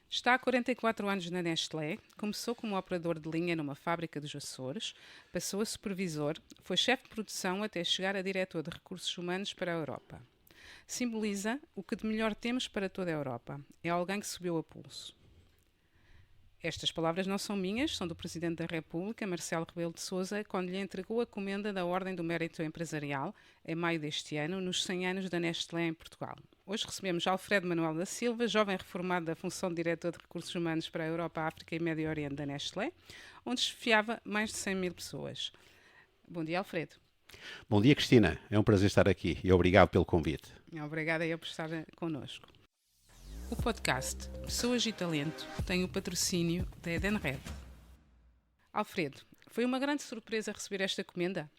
Está há 44 anos na Nestlé, começou como operador de linha numa fábrica dos Açores, passou a supervisor, foi chefe de produção até chegar a diretor de recursos humanos para a Europa. Simboliza o que de melhor temos para toda a Europa. É alguém que subiu a pulso. Estas palavras não são minhas, são do Presidente da República, Marcelo Rebelo de Sousa, quando lhe entregou a comenda da Ordem do Mérito Empresarial, em maio deste ano, nos 100 anos da Nestlé em Portugal. Hoje recebemos Alfredo Manuel da Silva, jovem reformado da função de Diretor de Recursos Humanos para a Europa, África e Médio Oriente da Nestlé, onde chefiava mais de 100 mil pessoas. Bom dia, Alfredo. Bom dia, Cristina. É um prazer estar aqui e obrigado pelo convite. Obrigada por estar connosco. O podcast Pessoas e Talento tem o patrocínio da Edenred. Alfredo, foi uma grande surpresa receber esta comenda?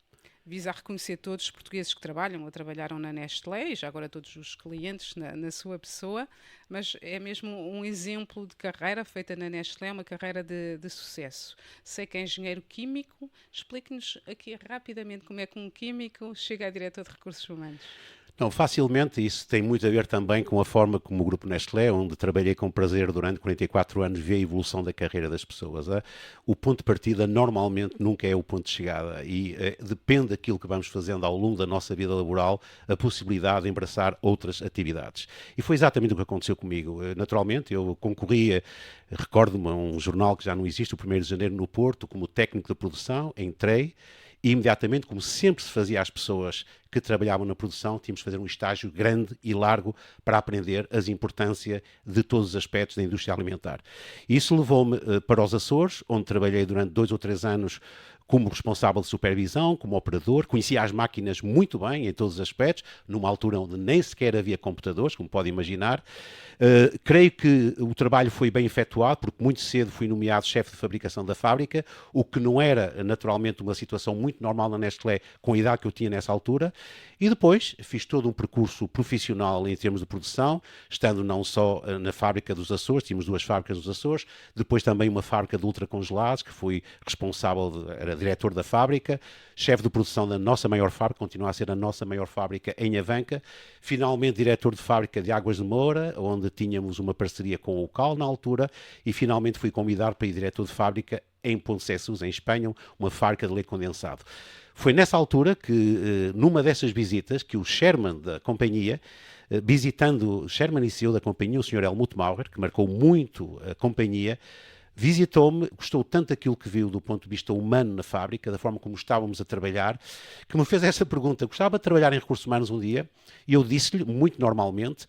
Visa a reconhecer todos os portugueses que trabalham ou trabalharam na Nestlé e já agora todos os clientes na sua pessoa, mas é mesmo um exemplo de carreira feita na Nestlé, uma carreira de sucesso. Sei que é engenheiro químico, explique-nos aqui rapidamente como é que um químico chega a diretor de recursos humanos. Não, facilmente, isso tem muito a ver também com a forma como o Grupo Nestlé, onde trabalhei com prazer durante 44 anos, vê a evolução da carreira das pessoas. O ponto de partida normalmente nunca é o ponto de chegada e depende daquilo que vamos fazendo ao longo da nossa vida laboral, a possibilidade de embraçar outras atividades. E foi exatamente o que aconteceu comigo. Naturalmente, eu concorria, recordo-me, a um jornal que já não existe, o 1º de janeiro no Porto, como técnico de produção, entrei. E imediatamente, como sempre se fazia às pessoas que trabalhavam na produção, tínhamos de fazer um estágio grande e largo para aprender a importância de todos os aspectos da indústria alimentar. Isso levou-me para os Açores, onde trabalhei durante 2 ou 3 anos como responsável de supervisão, como operador, conhecia as máquinas muito bem em todos os aspectos, numa altura onde nem sequer havia computadores, como pode imaginar. Creio que o trabalho foi bem efetuado, porque muito cedo fui nomeado chefe de fabricação da fábrica, o que não era naturalmente uma situação muito normal na Nestlé com a idade que eu tinha nessa altura, e depois fiz todo um percurso profissional em termos de produção, estando não só na fábrica dos Açores, tínhamos 2 fábricas dos Açores, depois também uma fábrica de ultracongelados, que fui responsável, era diretor da fábrica, chefe de produção da nossa maior fábrica, continua a ser a nossa maior fábrica em Avanca, finalmente diretor de fábrica de Águas de Moura, onde tínhamos uma parceria com o Cal na altura, e finalmente fui convidado para ir diretor de fábrica em Pontecessús, em Espanha, uma fábrica de leite condensado. Foi nessa altura que, numa dessas visitas, que o chairman da companhia, visitando o chairman e CEO da companhia, o Sr. Helmut Maurer, que marcou muito a companhia, visitou-me, gostou tanto daquilo que viu do ponto de vista humano na fábrica, da forma como estávamos a trabalhar, que me fez essa pergunta: gostava de trabalhar em recursos humanos um dia? E eu disse-lhe, muito normalmente,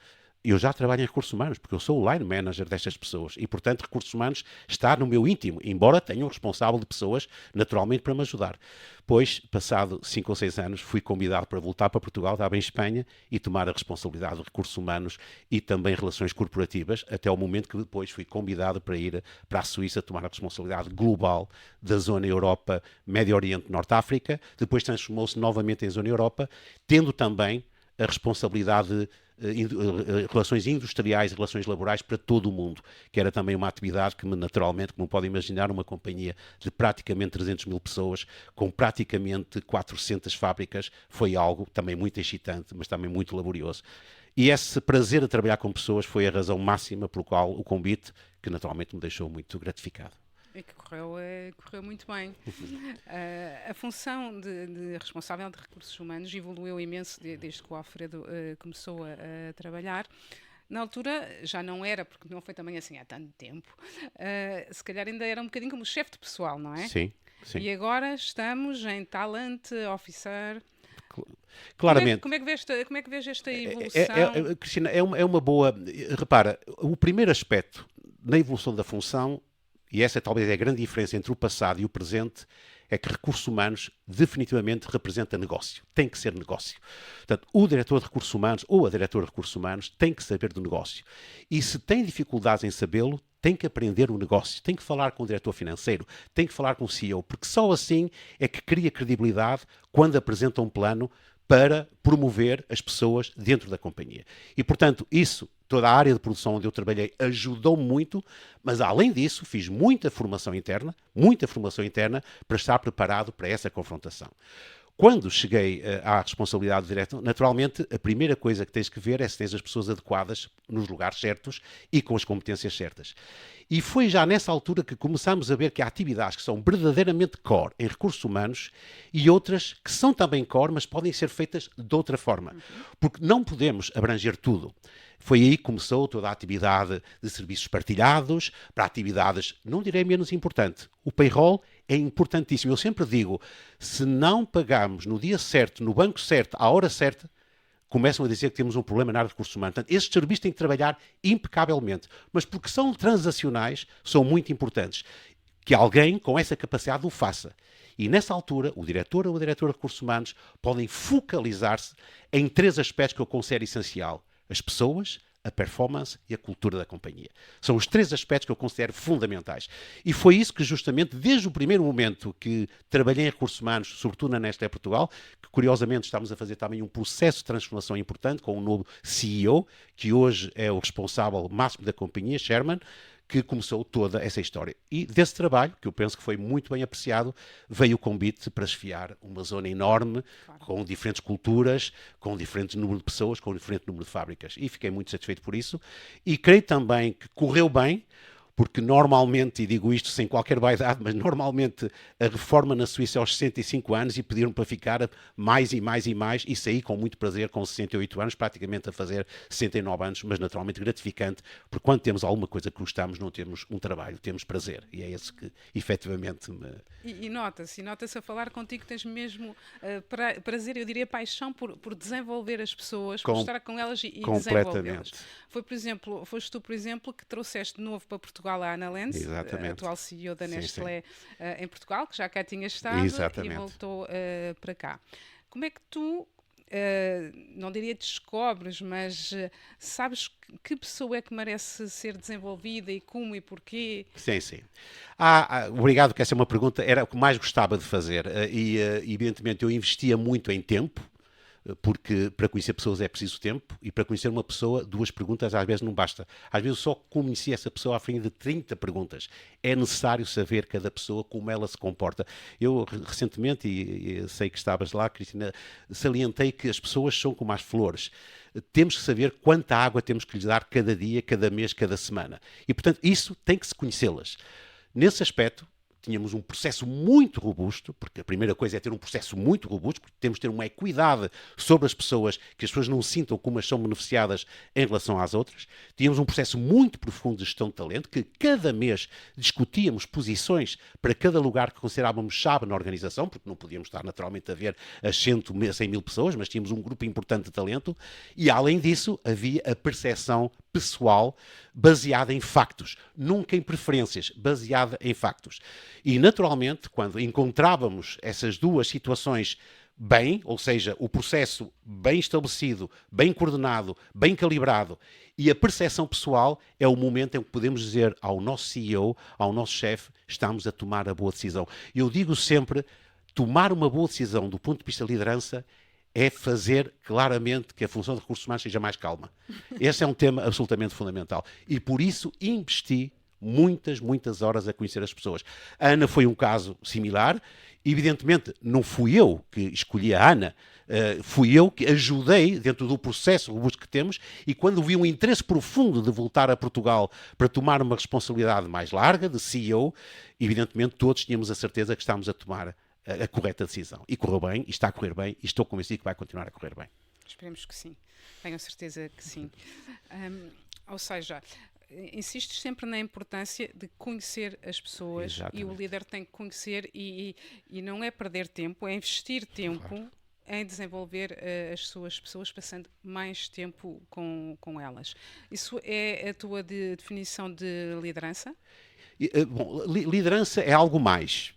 eu já trabalho em recursos humanos, porque eu sou o line manager destas pessoas e, portanto, recursos humanos está no meu íntimo, embora tenha um responsável de pessoas, naturalmente, para me ajudar. Pois, passado 5 ou 6 anos, fui convidado para voltar para Portugal, estava em Espanha, e tomar a responsabilidade de recursos humanos e também relações corporativas, até o momento que depois fui convidado para ir para a Suíça tomar a responsabilidade global da zona Europa, Médio Oriente, Norte África. Depois transformou-se novamente em zona Europa, tendo também a responsabilidade de relações industriais e relações laborais para todo o mundo, que era também uma atividade que, naturalmente, como podem imaginar, uma companhia de praticamente 300 mil pessoas, com praticamente 400 fábricas, foi algo também muito excitante, mas também muito laborioso. E esse prazer de trabalhar com pessoas foi a razão máxima pelo qual o convite, que naturalmente me deixou muito gratificado. E que correu muito bem. A função de responsável de recursos humanos evoluiu imenso desde que o Alfredo começou a trabalhar. Na altura já não era, porque não foi também assim há tanto tempo, se calhar ainda era um bocadinho como chefe de pessoal, não é? Sim, sim. E agora estamos em Talent Officer. Claramente. Como é que vês esta evolução? Cristina, é uma boa... Repara, o primeiro aspecto na evolução da função, e essa talvez é a grande diferença entre o passado e o presente, é que recursos humanos definitivamente representa negócio. Tem que ser negócio. Portanto, o diretor de recursos humanos ou a diretora de recursos humanos tem que saber do negócio. E se tem dificuldades em sabê-lo, tem que aprender o negócio, tem que falar com o diretor financeiro, tem que falar com o CEO, porque só assim é que cria credibilidade quando apresenta um plano para promover as pessoas dentro da companhia. E, portanto, isso, toda a área de produção onde eu trabalhei, ajudou-me muito, mas, além disso, fiz muita formação interna para estar preparado para essa confrontação. Quando cheguei à responsabilidade direta, naturalmente, a primeira coisa que tens que ver é se tens as pessoas adequadas nos lugares certos e com as competências certas. E foi já nessa altura que começámos a ver que há atividades que são verdadeiramente core em recursos humanos e outras que são também core, mas podem ser feitas de outra forma. Porque não podemos abranger tudo. Foi aí que começou toda a atividade de serviços partilhados, para atividades, não direi menos importante. O payroll é importantíssimo. Eu sempre digo, se não pagamos no dia certo, no banco certo, à hora certa, começam a dizer que temos um problema na área de recursos humanos. Portanto, estes serviços têm que trabalhar impecavelmente. Mas porque são transacionais, são muito importantes. Que alguém com essa capacidade o faça. E nessa altura, o diretor ou a diretora de recursos humanos podem focalizar-se em 3 aspectos que eu considero essencial. As pessoas, a performance e a cultura da companhia. São os 3 aspectos que eu considero fundamentais. E foi isso que justamente, desde o primeiro momento que trabalhei em recursos humanos, sobretudo na Nestlé Portugal, que curiosamente estamos a fazer também um processo de transformação importante com um novo CEO, que hoje é o responsável máximo da companhia, Sherman, que começou toda essa história. E desse trabalho, que eu penso que foi muito bem apreciado, veio o convite para esfiar uma zona enorme, com diferentes culturas, com diferente número de pessoas, com diferente número de fábricas. E fiquei muito satisfeito por isso. E creio também que correu bem, porque normalmente, e digo isto sem qualquer vaidade, mas normalmente a reforma na Suíça é aos 65 anos e pediram para ficar mais e mais e mais, e saí com muito prazer com 68 anos, praticamente a fazer 69 anos, mas naturalmente gratificante, porque quando temos alguma coisa que gostamos, não temos um trabalho, temos prazer, e é esse que efetivamente me... E nota-se a falar contigo, tens mesmo prazer, eu diria paixão por desenvolver as pessoas, por estar com elas e desenvolvê-las. Foste tu, por exemplo, que trouxeste de novo para Portugal a Ana Lenz, a atual CEO da Nestlé em Portugal, que já cá tinha estado. Exatamente. E voltou para cá. Como é que tu, não diria descobres, mas sabes que pessoa é que merece ser desenvolvida e como e porquê? Sim. Obrigado, que essa é uma pergunta, era o que mais gostava de fazer e evidentemente eu investia muito em tempo, porque para conhecer pessoas é preciso tempo e para conhecer uma pessoa 2 perguntas às vezes não basta. Às vezes eu só conheci essa pessoa à frente de 30 perguntas. É necessário saber cada pessoa como ela se comporta. Eu recentemente, e sei que estavas lá, Cristina, salientei que as pessoas são como as flores. Temos que saber quanta água temos que lhes dar cada dia, cada mês, cada semana. E portanto isso tem que se conhecê-las. Nesse aspecto, tínhamos um processo muito robusto, porque a primeira coisa é ter um processo muito robusto, porque temos de ter uma equidade sobre as pessoas, que as pessoas não sintam como elas são beneficiadas em relação às outras. Tínhamos um processo muito profundo de gestão de talento, que cada mês discutíamos posições para cada lugar que considerávamos chave na organização, porque não podíamos estar naturalmente a ver as 100 mil pessoas, mas tínhamos um grupo importante de talento, e além disso havia a percepção pessoal baseada em factos, nunca em preferências, baseada em factos. E, naturalmente, quando encontrávamos essas 2 situações bem, ou seja, o processo bem estabelecido, bem coordenado, bem calibrado, e a percepção pessoal é o momento em que podemos dizer ao nosso CEO, ao nosso chefe, estamos a tomar a boa decisão. Eu digo sempre, tomar uma boa decisão do ponto de vista de liderança é fazer claramente que a função de recursos humanos seja mais calma. Esse é um tema absolutamente fundamental. E por isso investi muitas horas a conhecer as pessoas. A Ana foi um caso similar. Evidentemente, não fui eu que escolhi a Ana, fui eu que ajudei dentro do processo robusto que temos e quando vi um interesse profundo de voltar a Portugal para tomar uma responsabilidade mais larga, de CEO, evidentemente todos tínhamos a certeza que estávamos a tomar a correta decisão. E correu bem, e está a correr bem, e estou convencido que vai continuar a correr bem. Esperemos que sim. Tenho a certeza que sim. Ou seja, insistes sempre na importância de conhecer as pessoas. Exatamente. E o líder tem que conhecer e não é perder tempo, é investir tempo, claro, em desenvolver as suas pessoas, passando mais tempo com elas. Isso é a tua definição de liderança? Bom, liderança é algo mais.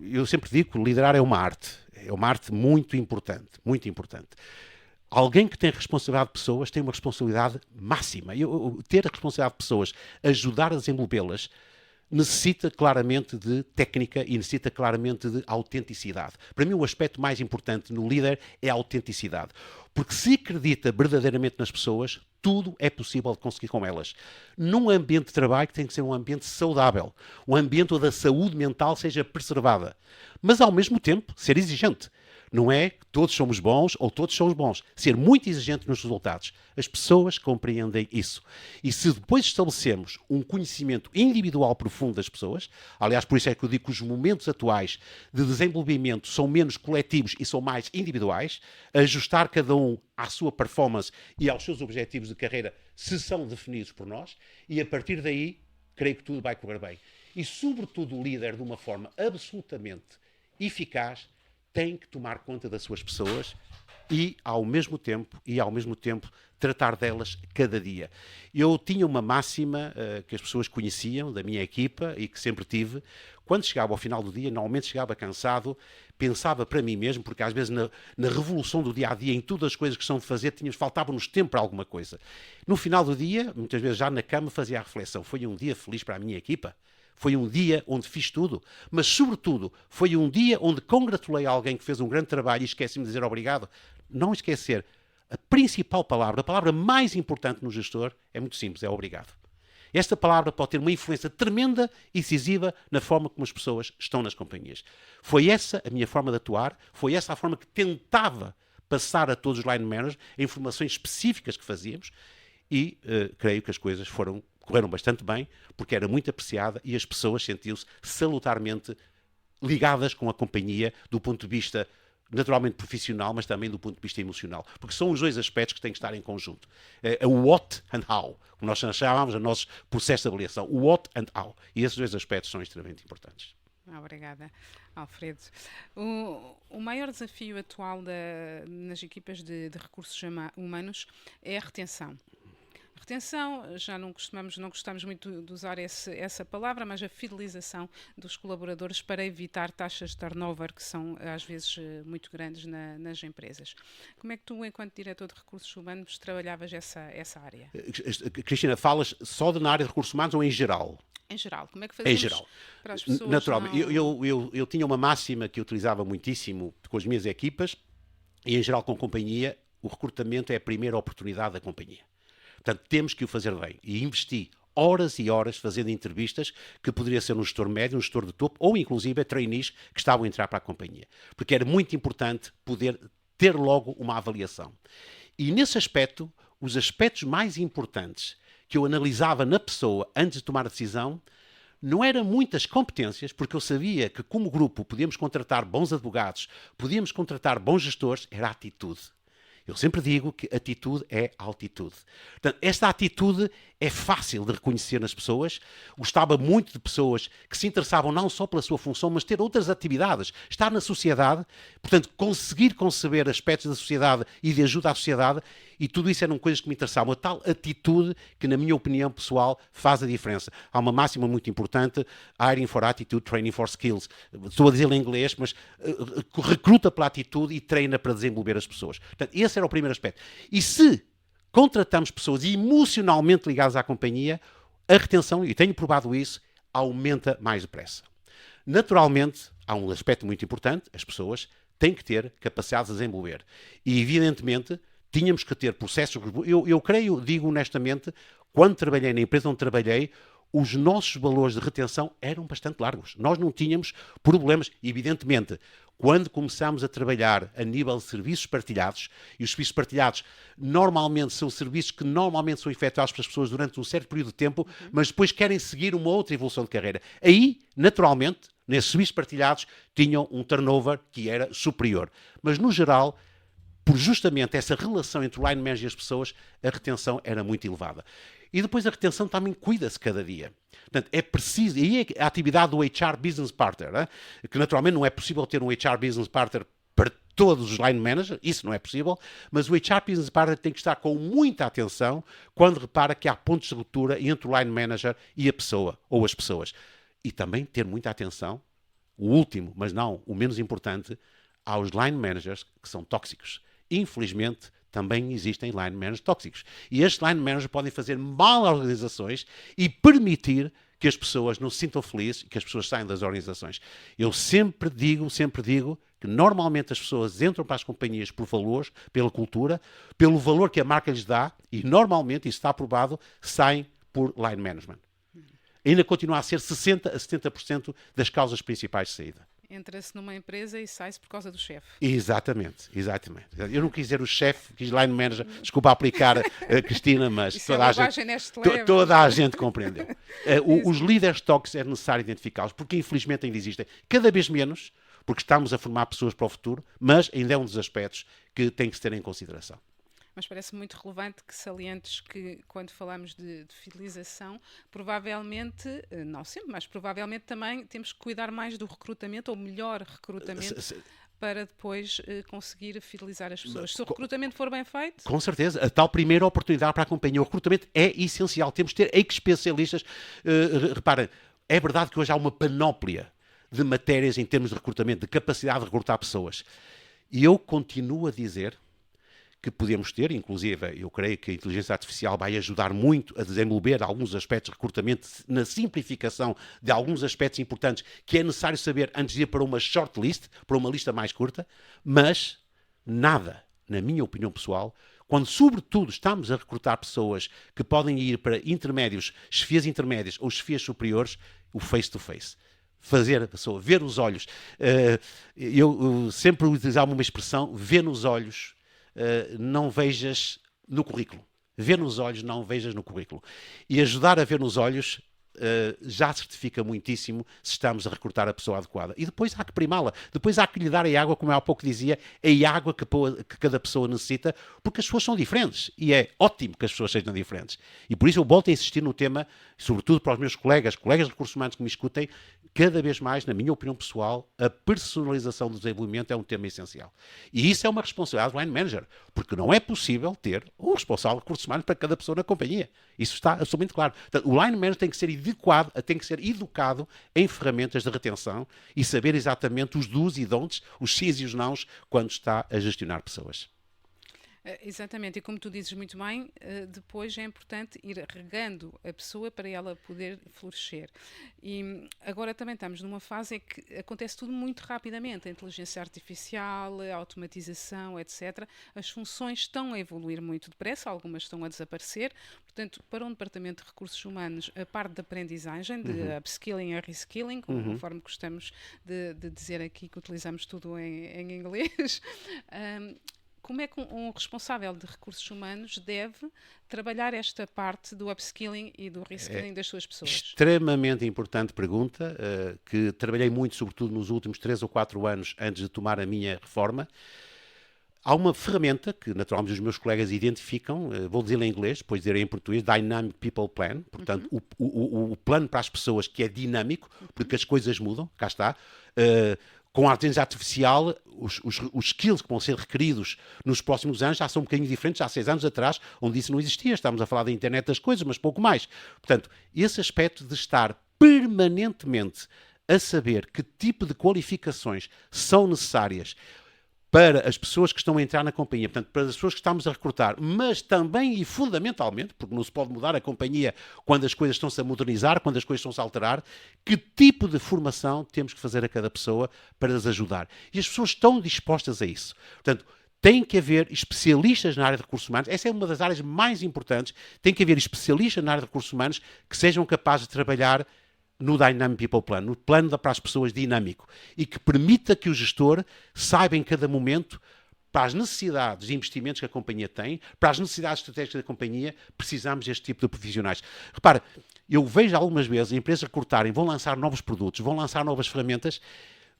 Eu sempre digo que liderar é uma arte muito importante, muito importante. Alguém que tem responsabilidade de pessoas tem uma responsabilidade máxima. Ter a responsabilidade de pessoas, ajudar a desenvolvê-las, necessita claramente de técnica e necessita claramente de autenticidade. Para mim, o aspecto mais importante no líder é a autenticidade. Porque se acredita verdadeiramente nas pessoas, tudo é possível de conseguir com elas. Num ambiente de trabalho que tem que ser um ambiente saudável, um ambiente onde a saúde mental seja preservada. Mas, ao mesmo tempo, ser exigente. Não é que todos somos bons ou todos somos bons. Ser muito exigente nos resultados. As pessoas compreendem isso. E se depois estabelecemos um conhecimento individual profundo das pessoas, aliás, por isso é que eu digo que os momentos atuais de desenvolvimento são menos coletivos e são mais individuais, ajustar cada um à sua performance e aos seus objetivos de carreira, se são definidos por nós, e a partir daí, creio que tudo vai correr bem. E, sobretudo, o líder, de uma forma absolutamente eficaz, tem que tomar conta das suas pessoas e, ao mesmo tempo, tratar delas cada dia. Eu tinha uma máxima que as pessoas conheciam da minha equipa e que sempre tive. Quando chegava ao final do dia, normalmente chegava cansado, pensava para mim mesmo, porque às vezes na revolução do dia-a-dia, em todas as coisas que são de fazer, faltava-nos tempo para alguma coisa. No final do dia, muitas vezes já na cama, fazia a reflexão. Foi um dia feliz para a minha equipa? Foi um dia onde fiz tudo, mas, sobretudo, foi um dia onde congratulei alguém que fez um grande trabalho e esqueci-me de dizer obrigado. Não esquecer. A principal palavra, a palavra mais importante no gestor, é muito simples, é obrigado. Esta palavra pode ter uma influência tremenda e decisiva na forma como as pessoas estão nas companhias. Foi essa a minha forma de atuar, foi essa a forma que tentava passar a todos os line managers informações específicas que fazíamos e creio que as coisas correram bastante bem, porque era muito apreciada e as pessoas sentiam-se salutarmente ligadas com a companhia do ponto de vista naturalmente profissional, mas também do ponto de vista emocional. Porque são os dois aspectos que têm que estar em conjunto. É o what and how, como nós chamávamos os nossos processos de avaliação. O what and how. E esses dois aspectos são extremamente importantes. Obrigada, Alfredo. O maior desafio atual nas equipas de recursos humanos é a retenção. Retenção, já não gostamos muito de usar essa palavra, mas a fidelização dos colaboradores para evitar taxas de turnover que são às vezes muito grandes nas empresas. Como é que tu, enquanto diretor de recursos humanos, trabalhavas essa área? Cristina, falas só na área de recursos humanos ou em geral? Em geral, como é que fazemos para as pessoas? Naturalmente, eu tinha uma máxima que eu utilizava muitíssimo com as minhas equipas e em geral com a companhia, o recrutamento é a primeira oportunidade da companhia. Portanto, temos que o fazer bem. E investi horas e horas fazendo entrevistas que poderia ser um gestor médio, um gestor de topo ou inclusive trainees que estavam a entrar para a companhia. Porque era muito importante poder ter logo uma avaliação. E nesse aspecto, os aspectos mais importantes que eu analisava na pessoa antes de tomar a decisão não eram muitas competências, porque eu sabia que como grupo podíamos contratar bons advogados, podíamos contratar bons gestores, era a atitude. Eu sempre digo que atitude é altitude. Portanto, esta atitude é fácil de reconhecer nas pessoas. Gostava muito de pessoas que se interessavam não só pela sua função, mas ter outras atividades. Estar na sociedade, portanto, conseguir conceber aspectos da sociedade e de ajuda à sociedade, e tudo isso eram coisas que me interessavam. A tal atitude que, na minha opinião pessoal, faz a diferença. Há uma máxima muito importante, hiring for attitude, training for skills. Estou a dizer em inglês, mas recruta pela atitude e treina para desenvolver as pessoas. Portanto, esse era o primeiro aspecto. E se contratamos pessoas emocionalmente ligadas à companhia, a retenção, e tenho provado isso, aumenta mais depressa. Naturalmente, há um aspecto muito importante, as pessoas têm que ter capacidade de desenvolver. E, evidentemente, tínhamos que ter processos... Eu creio, digo honestamente, quando trabalhei na empresa onde trabalhei, os nossos valores de retenção eram bastante largos. Nós não tínhamos problemas, evidentemente. Quando começámos a trabalhar a nível de serviços partilhados, e os serviços partilhados normalmente são serviços que normalmente são efetuados pelas pessoas durante um certo período de tempo, mas depois querem seguir uma outra evolução de carreira. Aí, naturalmente, nesses serviços partilhados, tinham um turnover que era superior. Mas, no geral, por justamente essa relação entre o line manager e as pessoas, a retenção era muito elevada. E depois a retenção também cuida-se cada dia. Portanto, é preciso, e aí a atividade do HR Business Partner, que naturalmente não é possível ter um HR Business Partner para todos os line managers, isso não é possível, mas o HR Business Partner tem que estar com muita atenção quando repara que há pontos de ruptura entre o line manager e a pessoa, ou as pessoas. E também ter muita atenção, o último, mas não o menos importante, aos line managers que são tóxicos. Infelizmente, também existem line managers tóxicos. E estes line managers podem fazer mal às organizações e permitir que as pessoas não se sintam felizes e que as pessoas saiam das organizações. Eu sempre digo que normalmente as pessoas entram para as companhias por valores, pela cultura, pelo valor que a marca lhes dá e normalmente, isso está aprovado, saem por line management. Ainda continua a ser 60% a 70% das causas principais de saída. Entra-se numa empresa e sai-se por causa do chefe. Exatamente. Eu não quis dizer o chefe, quis line manager, desculpa aplicar, Cristina, mas toda a gente compreendeu. Os líderes tóxicos é necessário identificá-los, porque infelizmente ainda existem cada vez menos, porque estamos a formar pessoas para o futuro, mas ainda é um dos aspectos que tem que se ter em consideração. Mas parece muito relevante que salientes que, quando falamos de fidelização, provavelmente, não sempre, mas provavelmente também temos que cuidar mais do recrutamento, ou melhor recrutamento, para depois conseguir fidelizar as pessoas. Se o recrutamento for bem feito... Com certeza. A tal primeira oportunidade para a companhia. O recrutamento é essencial. Temos de ter especialistas. Reparem, é verdade que hoje há uma panóplia de matérias em termos de recrutamento, de capacidade de recrutar pessoas. E eu continuo a dizer que podemos ter, inclusive, eu creio que a inteligência artificial vai ajudar muito a desenvolver alguns aspectos de recrutamento na simplificação de alguns aspectos importantes que é necessário saber antes de ir para uma shortlist, para uma lista mais curta, mas nada, na minha opinião pessoal, quando sobretudo estamos a recrutar pessoas que podem ir para intermédios, chefias intermédias ou chefias superiores, o face-to-face. Fazer a pessoa, ver os olhos. Eu sempre utilizava uma expressão, ver nos olhos, não vejas no currículo. Ver nos olhos, não vejas no currículo. E ajudar a ver nos olhos já certifica muitíssimo se estamos a recrutar a pessoa adequada. E depois há que primá-la. Depois há que lhe dar a água, como eu há pouco dizia, a água que cada pessoa necessita, porque as pessoas são diferentes. E é ótimo que as pessoas sejam diferentes. E por isso eu volto a insistir no tema, sobretudo para os meus colegas de recursos humanos que me escutem, cada vez mais, na minha opinião pessoal, a personalização do desenvolvimento é um tema essencial. E isso é uma responsabilidade do line manager, porque não é possível ter um responsável de recursos humanos para cada pessoa na companhia. Isso está absolutamente claro. Portanto, o line manager tem que ser adequado, tem que ser educado em ferramentas de retenção e saber exatamente os do's e don'ts, os sis e os nãos, quando está a gestionar pessoas. Exatamente, e como tu dizes muito bem, depois é importante ir regando a pessoa para ela poder florescer. E agora também estamos numa fase em que acontece tudo muito rapidamente, a inteligência artificial, a automatização, etc. As funções estão a evoluir muito depressa, algumas estão a desaparecer, portanto, para um departamento de recursos humanos, a parte de aprendizagem, de upskilling e reskilling, conforme gostamos de dizer aqui, que utilizamos tudo em inglês, como é que um responsável de recursos humanos deve trabalhar esta parte do upskilling e do reskilling das suas pessoas? Extremamente importante pergunta, que trabalhei muito, sobretudo nos últimos 3 ou 4 anos antes de tomar a minha reforma. Há uma ferramenta que, naturalmente, os meus colegas identificam, vou dizer em inglês, depois dizer em português, Dynamic People Plan, portanto, o plano para as pessoas que é dinâmico, porque as coisas mudam, cá está. Com a inteligência artificial, os skills que vão ser requeridos nos próximos anos já são um bocadinho diferentes. Há 6 anos atrás, onde isso não existia. Estamos a falar da internet das coisas, mas pouco mais. Portanto, esse aspecto de estar permanentemente a saber que tipo de qualificações são necessárias para as pessoas que estão a entrar na companhia, portanto, para as pessoas que estamos a recrutar, mas também e fundamentalmente, porque não se pode mudar a companhia quando as coisas estão-se a modernizar, quando as coisas estão-se a alterar, que tipo de formação temos que fazer a cada pessoa para as ajudar. E as pessoas estão dispostas a isso. Portanto, tem que haver especialistas na área de recursos humanos, essa é uma das áreas mais importantes, tem que haver especialistas na área de recursos humanos que sejam capazes de trabalhar no Dynamic People Plan, no plano para as pessoas dinâmico, e que permita que o gestor saiba em cada momento, para as necessidades de investimentos que a companhia tem, para as necessidades estratégicas da companhia, precisamos deste tipo de profissionais. Repara, eu vejo algumas vezes empresas recortarem, vão lançar novos produtos, vão lançar novas ferramentas,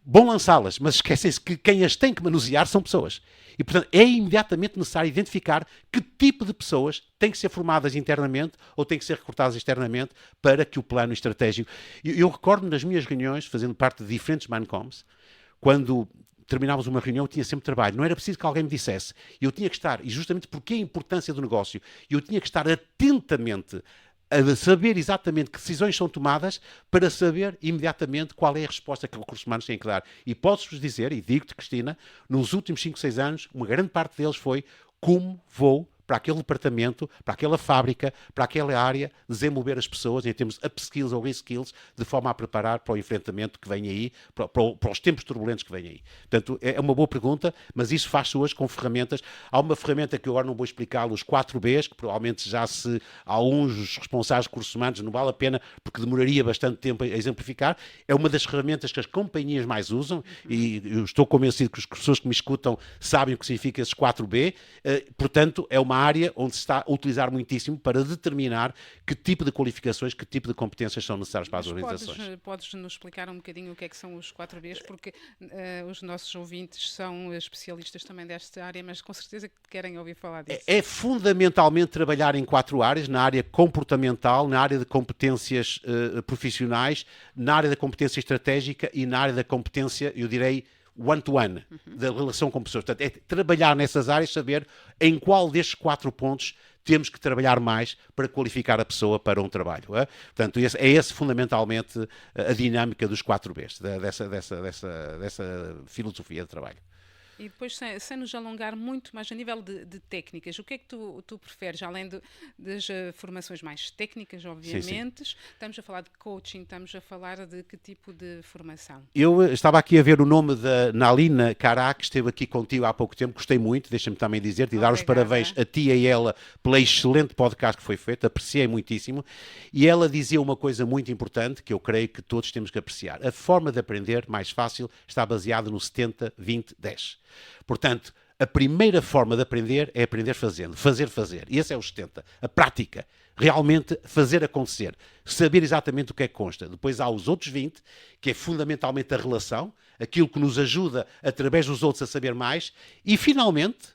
vão lançá-las, mas esquecem-se que quem as tem que manusear são pessoas. E, portanto, é imediatamente necessário identificar que tipo de pessoas têm que ser formadas internamente ou têm que ser recrutadas externamente para que o plano estratégico... Eu recordo-me das minhas reuniões, fazendo parte de diferentes mancoms, quando terminávamos uma reunião, eu tinha sempre trabalho. Não era preciso que alguém me dissesse. Eu tinha que estar, e justamente porque a importância do negócio, eu tinha que estar atentamente a saber exatamente que decisões são tomadas para saber imediatamente qual é a resposta que os recursos humanos têm que dar. E posso-vos dizer, e digo-te, Cristina, nos últimos 5, 6 anos, uma grande parte deles foi como vou para aquele departamento, para aquela fábrica, para aquela área, desenvolver as pessoas em termos de upskills ou reskills, de forma a preparar para o enfrentamento que vem aí, para os tempos turbulentos que vêm aí. Portanto, é uma boa pergunta, mas isso faz-se hoje com ferramentas. Há uma ferramenta que eu agora não vou explicar, os 4Bs, que provavelmente já se alguns dos responsáveis de recursos humanos, não vale a pena, porque demoraria bastante tempo a exemplificar. É uma das ferramentas que as companhias mais usam, e eu estou convencido que as pessoas que me escutam sabem o que significa esses 4B. Portanto, é uma área onde se está a utilizar muitíssimo para determinar que tipo de qualificações, que tipo de competências são necessárias para as organizações. Podes-nos explicar um bocadinho o que é que são os 4Bs, porque os nossos ouvintes são especialistas também desta área, mas com certeza que querem ouvir falar disso. É fundamentalmente trabalhar em 4 áreas, na área comportamental, na área de competências profissionais, na área da competência estratégica e na área da competência, eu direi, one-to-one, da relação com pessoas. Portanto, é trabalhar nessas áreas, saber em qual destes 4 pontos temos que trabalhar mais para qualificar a pessoa para um trabalho. É? Portanto, é esse fundamentalmente a dinâmica dos 4Bs, dessa filosofia de trabalho. E depois, sem nos alongar muito mais a nível de técnicas, o que é que tu preferes, além das formações mais técnicas, obviamente? Sim. Estamos a falar de coaching, estamos a falar de que tipo de formação? Eu estava aqui a ver o nome da Nalina Cará, que esteve aqui contigo há pouco tempo, gostei muito, deixa-me também dizer-te, e dar os parabéns a ti e a ela pelo excelente podcast que foi feito, apreciei muitíssimo, e ela dizia uma coisa muito importante, que eu creio que todos temos que apreciar. A forma de aprender mais fácil está baseada no 70-20-10. Portanto, a primeira forma de aprender é aprender fazendo, fazer. E esse é o 70. A prática, realmente fazer acontecer, saber exatamente o que é que consta. Depois há os outros 20, que é fundamentalmente a relação, aquilo que nos ajuda através dos outros a saber mais. E, finalmente,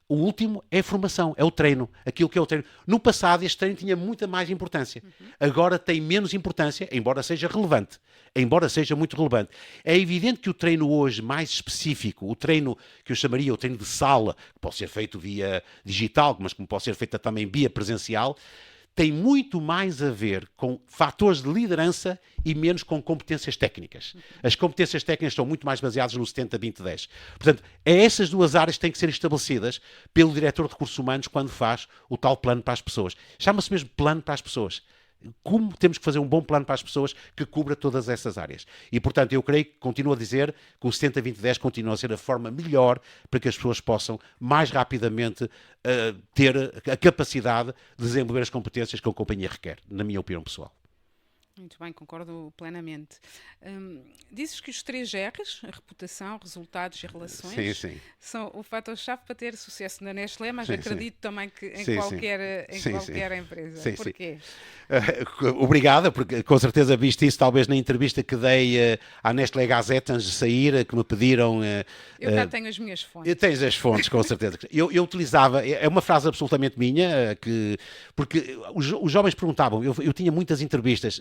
o último é a formação, é o treino, aquilo que é o treino. No passado, este treino tinha muita mais importância. Agora tem menos importância, embora seja relevante. Embora seja muito relevante. É evidente que o treino hoje mais específico, o treino que eu chamaria o treino de sala, que pode ser feito via digital, mas como pode ser feito também via presencial, tem muito mais a ver com fatores de liderança e menos com competências técnicas. As competências técnicas estão muito mais baseadas no 70-20-10. Portanto, é essas duas áreas que têm que ser estabelecidas pelo diretor de recursos humanos quando faz o tal plano para as pessoas. Chama-se mesmo plano para as pessoas. Como temos que fazer um bom plano para as pessoas que cubra todas essas áreas. E, portanto, eu creio que, continuo a dizer, que o 70-20-10 continua a ser a forma melhor para que as pessoas possam mais rapidamente ter a capacidade de desenvolver as competências que a companhia requer, na minha opinião pessoal. Muito bem, concordo plenamente. Dizes que os 3 R's, a reputação, resultados e relações, são o fator-chave para ter sucesso na Nestlé, mas acredito também que em qualquer empresa. Porquê? Obrigada, porque com certeza viste isso talvez na entrevista que dei à Nestlé Gazette antes de sair, que me pediram... eu cá tenho as minhas fontes. Tens as fontes, com certeza. Eu utilizava, é uma frase absolutamente minha, porque os jovens perguntavam, eu tinha muitas entrevistas,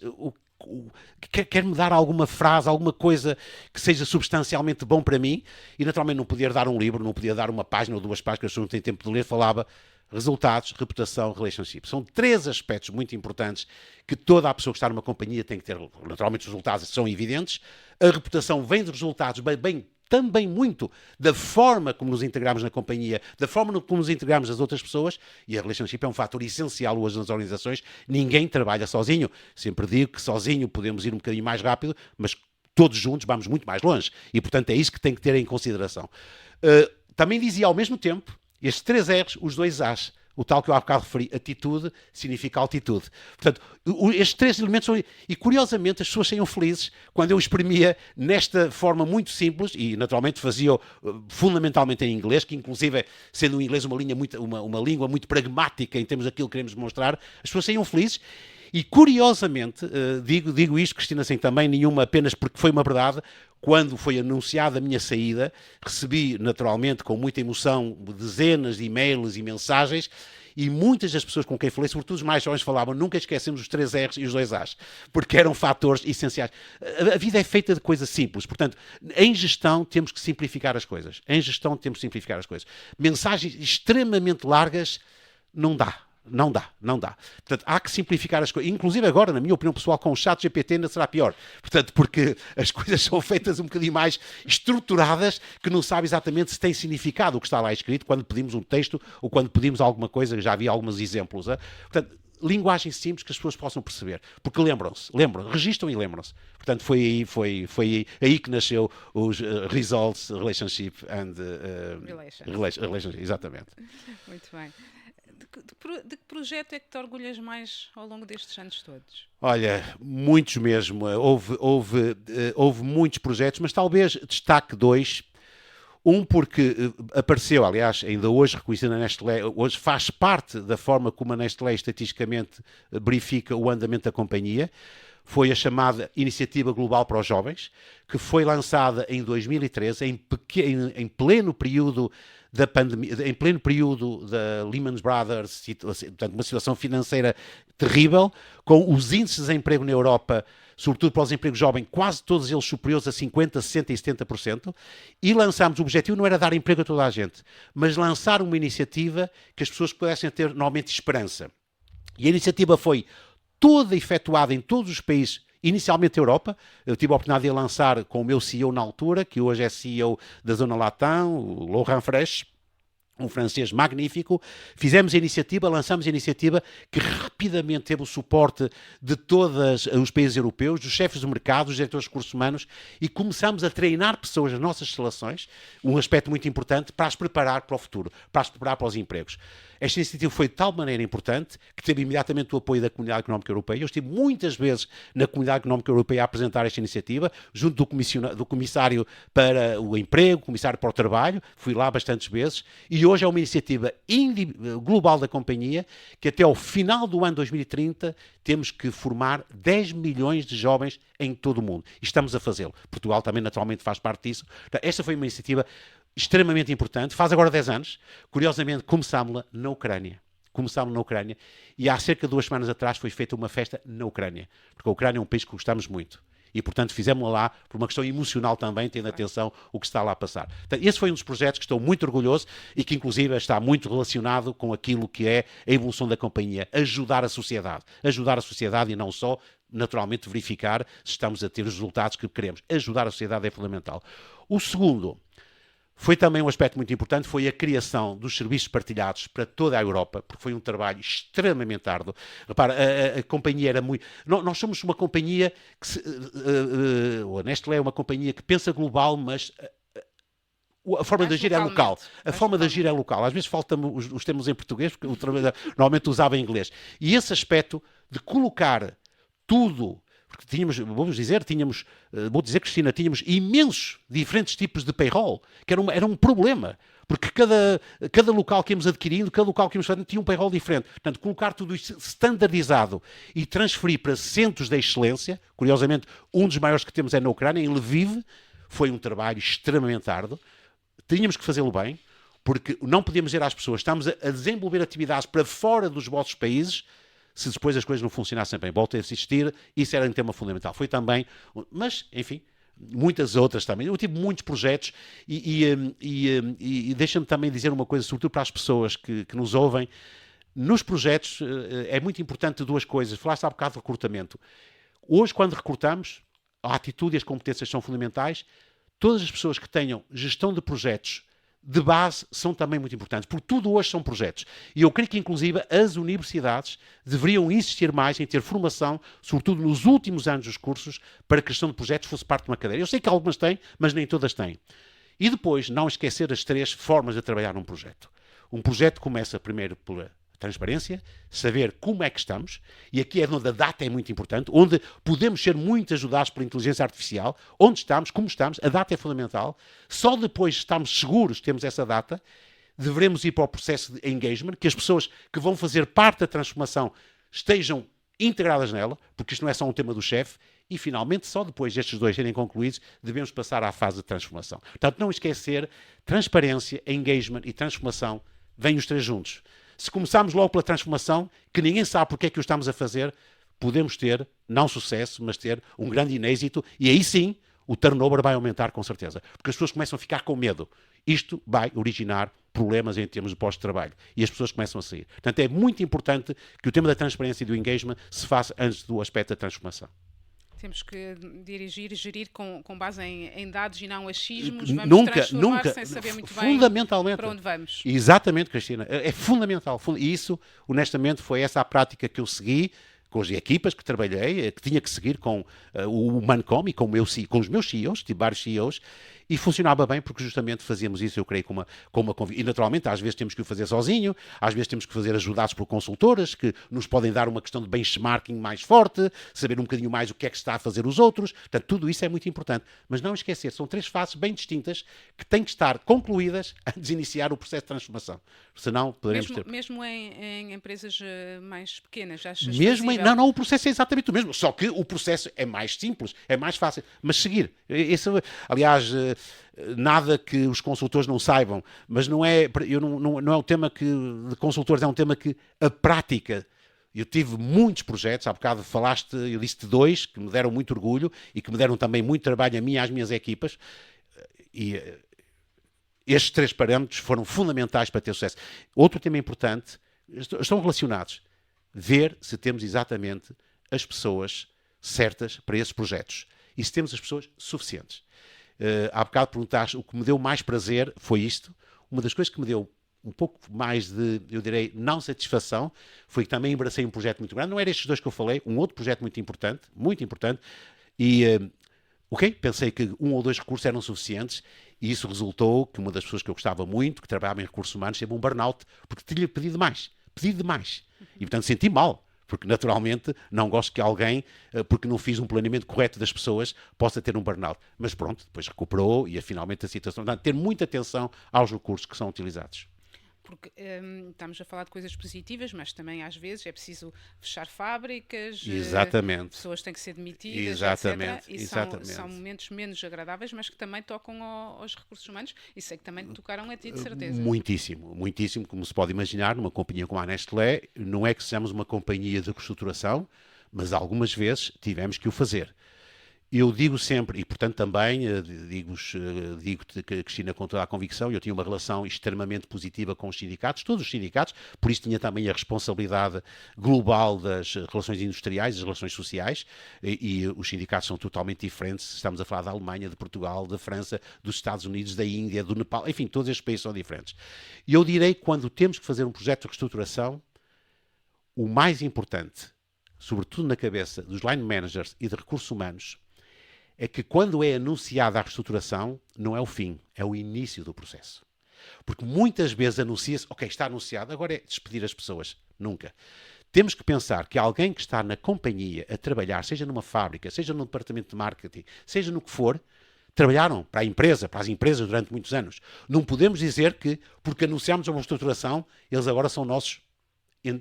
quer-me dar alguma frase, alguma coisa que seja substancialmente bom para mim, e naturalmente não podia dar um livro, não podia dar uma página ou 2 páginas, que as pessoas não têm tempo de ler, falava resultados, reputação, relationship. São 3 aspectos muito importantes que toda a pessoa que está numa companhia tem que ter. Naturalmente os resultados são evidentes, a reputação vem dos resultados, também muito da forma como nos integramos na companhia, da forma como nos integramos as outras pessoas, e a relationship é um fator essencial hoje nas organizações. Ninguém trabalha sozinho. Sempre digo que sozinho podemos ir um bocadinho mais rápido, mas todos juntos vamos muito mais longe. E, portanto, é isso que tem que ter em consideração. Também dizia ao mesmo tempo, estes 3 R's, os 2 A's. O tal que eu há bocado referi, atitude, significa altitude. Portanto, estes 3 elementos são... E, curiosamente, as pessoas saíam felizes quando eu exprimia nesta forma muito simples, e, naturalmente, fazia fundamentalmente em inglês, que, inclusive, sendo o inglês uma língua muito pragmática em termos daquilo que queremos mostrar, as pessoas saíam felizes. E, curiosamente, digo isto, Cristina, sem também nenhuma, apenas porque foi uma verdade, quando foi anunciada a minha saída, recebi, naturalmente, com muita emoção, dezenas de e-mails e mensagens, e muitas das pessoas com quem falei, sobretudo os mais jovens, falavam: nunca esquecemos os 3 R's e os 2 A's, porque eram fatores essenciais. A vida é feita de coisas simples, portanto, em gestão temos que simplificar as coisas. Mensagens extremamente largas não dá. Não dá, não dá. Portanto, há que simplificar as coisas. Inclusive agora, na minha opinião pessoal, com o chat GPT ainda será pior. Portanto, porque as coisas são feitas um bocadinho mais estruturadas, que não sabe exatamente se tem significado o que está lá escrito quando pedimos um texto ou quando pedimos alguma coisa. Já havia alguns exemplos. Portanto, linguagem simples que as pessoas possam perceber. Porque lembram-se, registram e lembram-se. Portanto, foi aí que nasceu os Results, Relationship and Relationship. Exatamente. Muito bem. De que projeto é que te orgulhas mais ao longo destes anos todos? Olha, muitos mesmo. Houve muitos projetos, mas talvez destaque 2. Um porque apareceu, aliás, ainda hoje reconhecido na Nestlé, hoje faz parte da forma como a Nestlé estatisticamente verifica o andamento da companhia. Foi a chamada Iniciativa Global para os Jovens, que foi lançada em 2013, em pleno período da pandemia, em pleno período da Lehman Brothers, portanto, uma situação financeira terrível, com os índices de desemprego na Europa, sobretudo para os empregos jovens, quase todos eles superiores a 50%, 60% e 70%, e lançámos, o objetivo não era dar emprego a toda a gente, mas lançar uma iniciativa que as pessoas pudessem ter, normalmente, esperança. E a iniciativa foi toda efetuada em todos os países, inicialmente a Europa. Eu tive a oportunidade de lançar com o meu CEO na altura, que hoje é CEO da Zona Latam, o Laurent Fresh, um francês magnífico. Fizemos a iniciativa, lançamos a iniciativa que rapidamente teve o suporte de todos os países europeus, dos chefes do mercado, dos diretores de recursos humanos, e começamos a treinar pessoas nas nossas instalações, um aspecto muito importante, para as preparar para o futuro, para as preparar para os empregos. Esta iniciativa foi de tal maneira importante que teve imediatamente o apoio da Comunidade Económica Europeia. Eu estive muitas vezes na Comunidade Económica Europeia a apresentar esta iniciativa, junto do Comissário para o Emprego, Comissário para o Trabalho, fui lá bastantes vezes, e hoje é uma iniciativa global da companhia, que até ao final do ano 2030 temos que formar 10 milhões de jovens em todo o mundo. E estamos a fazê-lo. Portugal também naturalmente faz parte disso. Esta foi uma iniciativa extremamente importante, faz agora 10 anos, curiosamente começámos-la na Ucrânia. E há cerca de 2 semanas atrás foi feita uma festa na Ucrânia, porque a Ucrânia é um país que gostamos muito. E, portanto, fizemos-la lá por uma questão emocional também, tendo atenção o que está lá a passar. Portanto, esse foi um dos projetos que estou muito orgulhoso e que, inclusive, está muito relacionado com aquilo que é a evolução da companhia. Ajudar a sociedade. Ajudar a sociedade e não só, naturalmente, verificar se estamos a ter os resultados que queremos. Ajudar a sociedade é fundamental. O segundo foi também um aspecto muito importante, foi a criação dos serviços partilhados para toda a Europa, porque foi um trabalho extremamente árduo. Repara, a companhia era muito... Nós somos uma companhia que... a Nestlé é uma companhia que pensa global, mas... a forma de agir é local. A forma de agir é local. Às vezes faltam os termos em português, porque normalmente usava em inglês. E esse aspecto de colocar tudo... Porque tínhamos, vou dizer, Cristina, tínhamos imensos diferentes tipos de payroll, que era um problema, porque cada local que íamos adquirindo, cada local que íamos fazendo, tinha um payroll diferente. Portanto, colocar tudo isso standardizado e transferir para centros de excelência, curiosamente, um dos maiores que temos é na Ucrânia, em Lviv, foi um trabalho extremamente árduo. Tínhamos que fazê-lo bem, porque não podíamos dizer às pessoas, estamos a desenvolver atividades para fora dos vossos países, se depois as coisas não funcionassem bem. Voltem a assistir, isso era um tema fundamental. Foi também, mas, enfim, muitas outras também. Eu tive muitos projetos e deixa-me também dizer uma coisa, sobretudo para as pessoas que nos ouvem. Nos projetos é muito importante 2 coisas. Falaste há bocado de recrutamento. Hoje, quando recrutamos, a atitude e as competências são fundamentais. Todas as pessoas que tenham gestão de projetos de base são também muito importantes, porque tudo hoje são projetos. E eu creio que, inclusive, as universidades deveriam insistir mais em ter formação, sobretudo nos últimos anos dos cursos, para que a gestão de projetos fosse parte de uma cadeira. Eu sei que algumas têm, mas nem todas têm. E depois, não esquecer as 3 formas de trabalhar num projeto. Um projeto começa primeiro pela transparência, saber como é que estamos, e aqui é onde a data é muito importante, onde podemos ser muito ajudados pela inteligência artificial, onde estamos, como estamos, a data é fundamental. Só depois de estarmos seguros, temos essa data, devemos ir para o processo de engagement, que as pessoas que vão fazer parte da transformação estejam integradas nela, porque isto não é só um tema do chefe, e finalmente, só depois destes 2 serem concluídos, devemos passar à fase de transformação. Portanto, não esquecer, transparência, engagement e transformação, vêm os 3 juntos. Se começarmos logo pela transformação, que ninguém sabe porque é que o estamos a fazer, podemos ter, não sucesso, mas ter um grande inêxito, e aí sim o turnover vai aumentar com certeza. Porque as pessoas começam a ficar com medo. Isto vai originar problemas em termos de pós-trabalho. E as pessoas começam a sair. Portanto, é muito importante que o tema da transparência e do engagement se faça antes do aspecto da transformação. Temos que dirigir e gerir com base em dados e não achismos. Vamos nunca, sem saber muito fundamentalmente, bem para onde vamos. Exatamente, Cristina. É fundamental. E isso, honestamente, foi essa a prática que eu segui com as equipas que trabalhei, que tinha que seguir com o Mancom e com os meus CEOs, tive vários CEOs, e funcionava bem porque justamente fazíamos isso, eu creio, com uma convicção. E naturalmente, às vezes temos que o fazer sozinho, às vezes temos que fazer ajudados por consultoras que nos podem dar uma questão de benchmarking mais forte, saber um bocadinho mais o que é que está a fazer os outros. Portanto, tudo isso é muito importante. Mas não esquecer, são 3 fases bem distintas que têm que estar concluídas antes de iniciar o processo de transformação. Senão, poderemos ter... Mesmo em empresas mais pequenas, achas mesmo Não, o processo é exatamente o mesmo. Só que o processo é mais simples, é mais fácil. Mas seguir. Aliás, nada que os consultores não saibam, mas não é um tema de consultores, é um tema que a prática. Eu tive muitos projetos, há bocado eu disse-te 2 que me deram muito orgulho e que me deram também muito trabalho a mim e às minhas equipas. E estes 3 parâmetros foram fundamentais para ter sucesso. Outro tema importante, estão relacionados. Ver se temos exatamente as pessoas certas para esses projetos e se temos as pessoas suficientes. Há bocado perguntaste, o que me deu mais prazer foi isto. Uma das coisas que me deu um pouco mais de, eu direi, não satisfação, foi que também abracei um projeto muito grande. Não era estes 2 que eu falei, um outro projeto muito importante, e pensei que 1 ou 2 recursos eram suficientes, e isso resultou que uma das pessoas que eu gostava muito, que trabalhava em recursos humanos, teve um burnout, porque tinha pedido demais. E, portanto, senti mal, porque, naturalmente, não gosto que alguém, porque não fiz um planeamento correto das pessoas, possa ter um burnout. Mas, pronto, depois recuperou e, finalmente, a situação... Portanto, ter muita atenção aos recursos que são utilizados. Porque estamos a falar de coisas positivas, mas também às vezes é preciso fechar fábricas, pessoas têm que ser demitidas, etc. E são momentos menos agradáveis, mas que também tocam aos recursos humanos e sei que também tocaram a ti, de certeza. Muitíssimo, como se pode imaginar, numa companhia como a Nestlé, não é que sejamos uma companhia de reestruturação, mas algumas vezes tivemos que o fazer. Eu digo sempre, e portanto também digo-te, Cristina, com toda a convicção, eu tinha uma relação extremamente positiva com os sindicatos, todos os sindicatos, por isso tinha também a responsabilidade global das relações industriais, das relações sociais, e os sindicatos são totalmente diferentes, estamos a falar da Alemanha, de Portugal, da França, dos Estados Unidos, da Índia, do Nepal, enfim, todos estes países são diferentes. E eu direi que quando temos que fazer um projeto de reestruturação, o mais importante, sobretudo na cabeça dos line managers e de recursos humanos, é que quando é anunciada a reestruturação, não é o fim, é o início do processo. Porque muitas vezes anuncia-se, ok, está anunciado, agora é despedir as pessoas. Nunca. Temos que pensar que alguém que está na companhia a trabalhar, seja numa fábrica, seja no departamento de marketing, seja no que for, trabalharam para as empresas durante muitos anos. Não podemos dizer que, porque anunciamos uma reestruturação, eles agora são nossos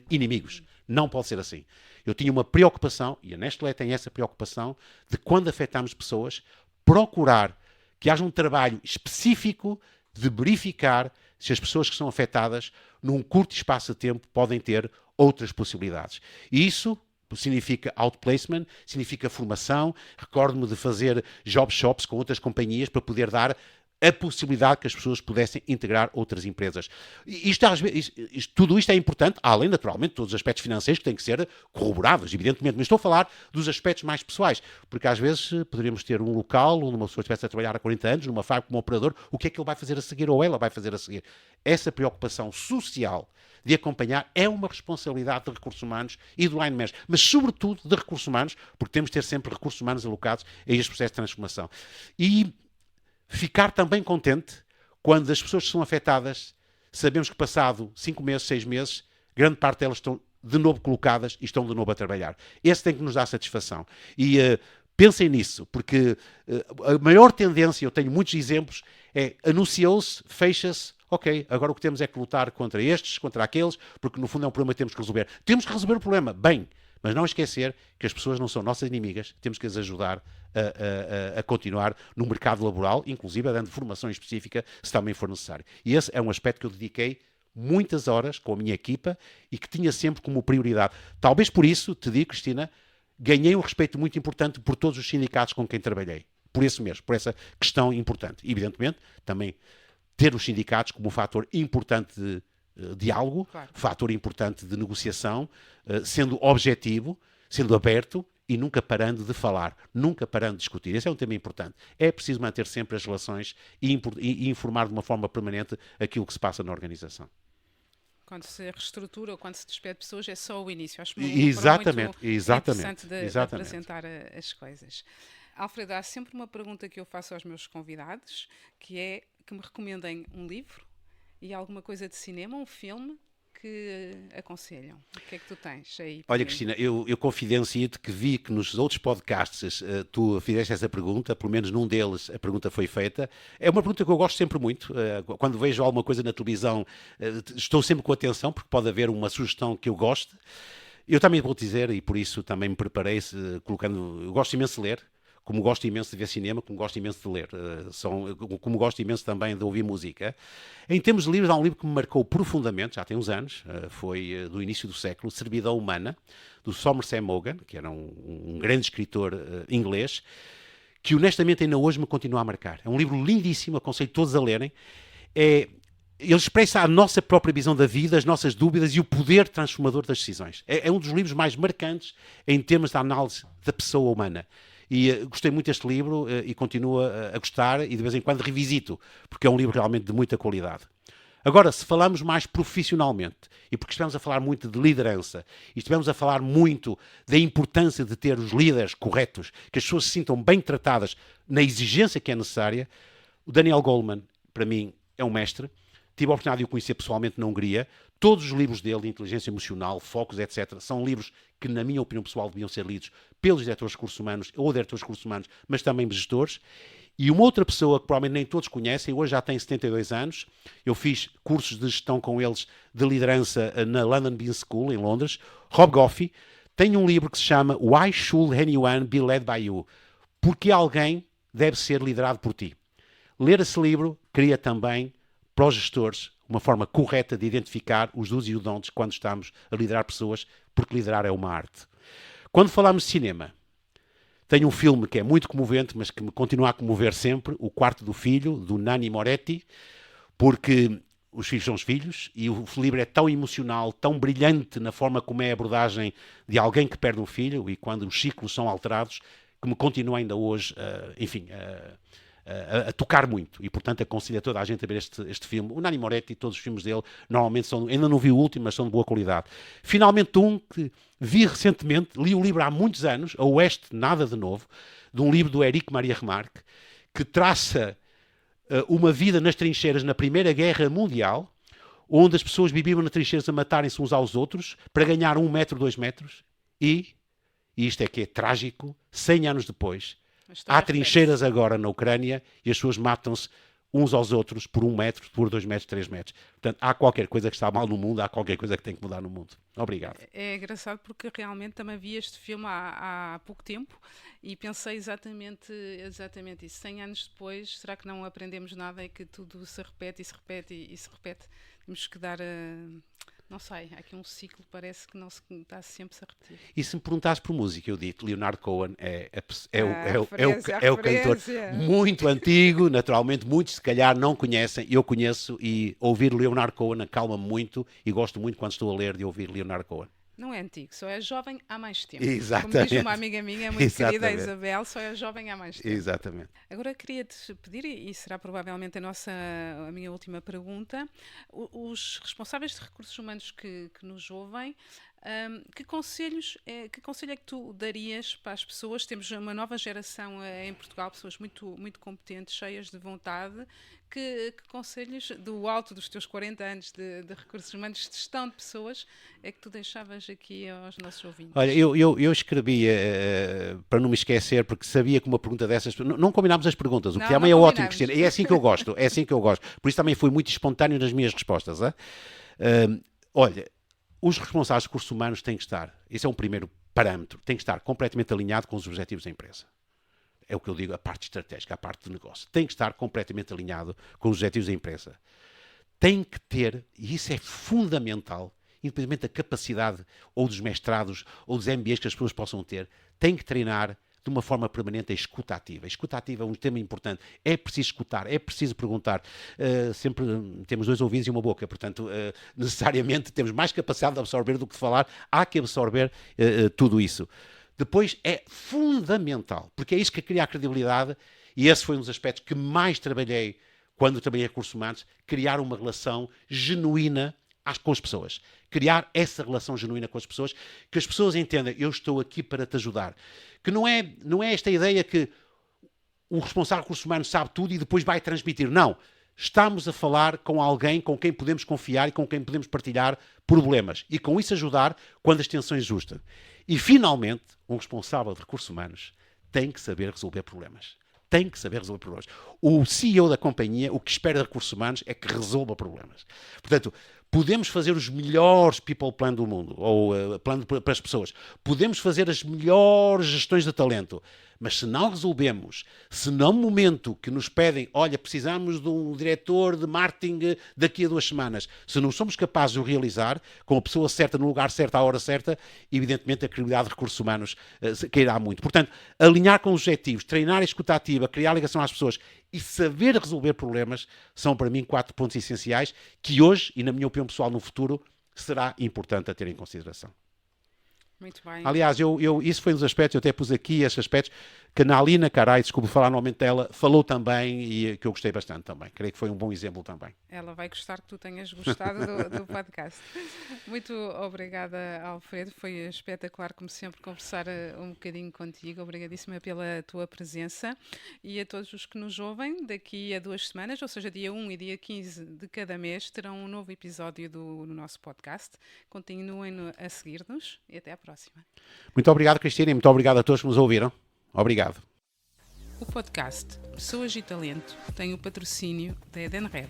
inimigos. Não pode ser assim. Eu tinha uma preocupação, e a Nestlé tem essa preocupação, de quando afetamos pessoas, procurar que haja um trabalho específico de verificar se as pessoas que são afetadas, num curto espaço de tempo, podem ter outras possibilidades. E isso significa outplacement, significa formação. Recordo-me de fazer job shops com outras companhias para poder dar a possibilidade que as pessoas pudessem integrar outras empresas. Tudo isto é importante, além, naturalmente, de todos os aspectos financeiros que têm que ser corroborados, evidentemente, mas estou a falar dos aspectos mais pessoais, porque às vezes poderíamos ter um local onde uma pessoa estivesse a trabalhar há 40 anos, numa fábrica como operador, o que é que ele vai fazer a seguir, ou ela vai fazer a seguir? Essa preocupação social de acompanhar é uma responsabilidade de recursos humanos e do line manager, mas sobretudo de recursos humanos, porque temos de ter sempre recursos humanos alocados a este processo de transformação. E ficar também contente quando as pessoas que são afetadas, sabemos que passado 5 meses, 6 meses, grande parte delas estão de novo colocadas e estão de novo a trabalhar. Esse tem que nos dar satisfação. E pensem nisso, porque a maior tendência, eu tenho muitos exemplos, é anunciou-se, fecha-se, ok, agora o que temos é que lutar contra estes, contra aqueles, porque no fundo é um problema que temos que resolver. Temos que resolver o problema, bem, mas não esquecer que as pessoas não são nossas inimigas, temos que as ajudar a continuar no mercado laboral, inclusive dando formação específica, se também for necessário. E esse é um aspecto que eu dediquei muitas horas com a minha equipa e que tinha sempre como prioridade. Talvez por isso, te digo, Cristina, ganhei um respeito muito importante por todos os sindicatos com quem trabalhei. Por isso mesmo, por essa questão importante. Evidentemente, também ter os sindicatos como um fator importante de diálogo, Claro. fator importante de negociação, sendo objetivo, sendo aberto e nunca parando de falar, nunca parando de discutir. Esse é um tema importante. É preciso manter sempre as relações e informar de uma forma permanente aquilo que se passa na organização. Quando se reestrutura ou quando se despede pessoas, é só o início. Acho Exatamente, muito exatamente, interessante de exatamente. apresentar as coisas. Alfredo, há sempre uma pergunta que eu faço aos meus convidados, que é que me recomendem um livro e alguma coisa de cinema, um filme que aconselham. O que é que tu tens aí? Olha, Cristina, eu confidencio-te que vi que nos outros podcasts tu fizeste essa pergunta, pelo menos num deles a pergunta foi feita. É uma pergunta que eu gosto sempre muito. Quando vejo alguma coisa na televisão, estou sempre com atenção, porque pode haver uma sugestão que eu goste. Eu também vou dizer, e por isso também me preparei, colocando. Eu gosto imenso de ler. Como gosto imenso de ver cinema, como gosto imenso de ler, como gosto imenso também de ouvir música. Em termos de livros, há um livro que me marcou profundamente, já tem uns anos, foi do início do século, Servidão Humana, do Somerset Maugham, que era um grande escritor inglês, que honestamente ainda hoje me continua a marcar. É um livro lindíssimo, aconselho todos a lerem. Ele expressa a nossa própria visão da vida, as nossas dúvidas e o poder transformador das decisões. É um dos livros mais marcantes em termos de análise da pessoa humana. E gostei muito deste livro e continuo a gostar e de vez em quando revisito, porque é um livro realmente de muita qualidade. Agora, se falamos mais profissionalmente, e porque estivemos a falar muito de liderança, e estivemos a falar muito da importância de ter os líderes corretos, que as pessoas se sintam bem tratadas na exigência que é necessária, o Daniel Goleman, para mim, é um mestre. Tive a oportunidade de o conhecer pessoalmente na Hungria. Todos os livros dele, de inteligência emocional, focos, etc., são livros que, na minha opinião pessoal, deviam ser lidos pelos diretores de recursos humanos, ou diretores de recursos humanos, mas também gestores. E uma outra pessoa que provavelmente nem todos conhecem, hoje já tem 72 anos, eu fiz cursos de gestão com eles de liderança na London Business School, em Londres, Rob Goffey, tem um livro que se chama Why Should Anyone Be Led by You? Porque alguém deve ser liderado por ti. Ler esse livro cria também, para os gestores, uma forma correta de identificar os do's e os don'ts quando estamos a liderar pessoas, porque liderar é uma arte. Quando falamos de cinema, tenho um filme que é muito comovente, mas que me continua a comover sempre, O Quarto do Filho, do Nanni Moretti, porque os filhos são os filhos, e o livro é tão emocional, tão brilhante na forma como é a abordagem de alguém que perde um filho, e quando os ciclos são alterados, que me continua ainda hoje, a tocar muito, e portanto aconselho a toda a gente a ver este filme. O Nanni Moretti, todos os filmes dele normalmente são, ainda não vi o último, mas são de boa qualidade. Finalmente um que vi recentemente, li o livro há muitos anos, A Oeste Nada de Novo, de um livro do Éric Maria Remarque, que traça uma vida nas trincheiras na Primeira Guerra Mundial, onde as pessoas viviam nas trincheiras a matarem-se uns aos outros para ganhar 1 metro, 2 metros, e isto é que é trágico, 100 anos depois, há trincheiras agora na Ucrânia e as pessoas matam-se uns aos outros por 1 metro, por 2 metros, 3 metros. Portanto, há qualquer coisa que está mal no mundo, há qualquer coisa que tem que mudar no mundo. Obrigado. É engraçado porque realmente também vi este filme há pouco tempo e pensei exatamente isso. 100 anos depois, será que não aprendemos nada e que tudo se repete e se repete e se repete? Temos que dar... Não sei, há aqui um ciclo, parece que não se está sempre a repetir. E se me perguntares por música, eu digo Leonard Cohen é o cantor muito antigo, naturalmente muitos se calhar não conhecem, eu conheço, e ouvir Leonard Cohen acalma-me muito e gosto muito quando estou a ler de ouvir Leonard Cohen. Não é antigo, só é jovem há mais tempo. Exatamente. Como diz uma amiga minha, muito querida, Isabel, só é jovem há mais tempo. Exatamente. Agora queria-te pedir, e será provavelmente a minha última pergunta, os responsáveis de recursos humanos que nos ouvem, que conselho é que tu darias para as pessoas? Temos uma nova geração em Portugal, pessoas muito, muito competentes, cheias de vontade. Que conselhos, do alto dos teus 40 anos de recursos humanos, de gestão de pessoas, é que tu deixavas aqui aos nossos ouvintes? Olha, eu escrevi, para não me esquecer, porque sabia que uma pergunta dessas... Não combinámos as perguntas, o que também é ótimo, Cristina. E é assim que eu gosto, é assim que eu gosto. Por isso também fui muito espontâneo nas minhas respostas. Olha, os responsáveis de recursos humanos têm que estar, esse é um primeiro parâmetro, têm que estar completamente alinhado com os objetivos da empresa. É o que eu digo, a parte estratégica, a parte de negócio. Tem que estar completamente alinhado com os objetivos da empresa. Tem que ter, e isso é fundamental, independentemente da capacidade ou dos mestrados ou dos MBAs que as pessoas possam ter, tem que treinar de uma forma permanente a escuta ativa. A escuta ativa é um tema importante. É preciso escutar, é preciso perguntar. Sempre temos 2 ouvidos e uma boca, portanto, necessariamente temos mais capacidade de absorver do que de falar. Há que absorver tudo isso. Depois é fundamental, porque é isso que cria a credibilidade, e esse foi um dos aspectos que mais trabalhei quando trabalhei em recursos humanos, criar uma relação genuína com as pessoas. Criar essa relação genuína com as pessoas, que as pessoas entendam, eu estou aqui para te ajudar. Que não é esta ideia que o responsável de recursos humanos sabe tudo e depois vai transmitir. Não. Estamos a falar com alguém com quem podemos confiar e com quem podemos partilhar problemas. E com isso ajudar quando as tensões justas. E, finalmente, um responsável de recursos humanos tem que saber resolver problemas. Tem que saber resolver problemas. O CEO da companhia, o que espera de recursos humanos é que resolva problemas. Portanto, podemos fazer os melhores people plan do mundo, ou plano para as pessoas. Podemos fazer as melhores gestões de talento. Mas se não resolvemos, se não no momento que nos pedem, olha, precisamos de um diretor de marketing daqui a 2 semanas, se não somos capazes de o realizar, com a pessoa certa, no lugar certo, à hora certa, evidentemente a credibilidade de recursos humanos cairá muito. Portanto, alinhar com os objetivos, treinar a escuta ativa, criar ligação às pessoas e saber resolver problemas são, para mim, 4 pontos essenciais que hoje, e na minha opinião pessoal, no futuro, será importante a ter em consideração. Muito bem. Aliás, isso foi um dos aspectos, eu até pus aqui esses aspectos, que a Nalina Carai, desculpe falar normalmente dela, falou também e que eu gostei bastante também. Creio que foi um bom exemplo também. Ela vai gostar que tu tenhas gostado do podcast. Muito obrigada, Alfredo. Foi espetacular, como sempre, conversar um bocadinho contigo. Obrigadíssima pela tua presença. E a todos os que nos ouvem, daqui a 2 semanas, ou seja, dia 1 e dia 15 de cada mês, terão um novo episódio do nosso podcast. Continuem a seguir-nos e até à próxima. Muito obrigado, Cristina, e muito obrigado a todos que nos ouviram. Obrigado. O podcast Pessoas e Talento tem o patrocínio da Edenred.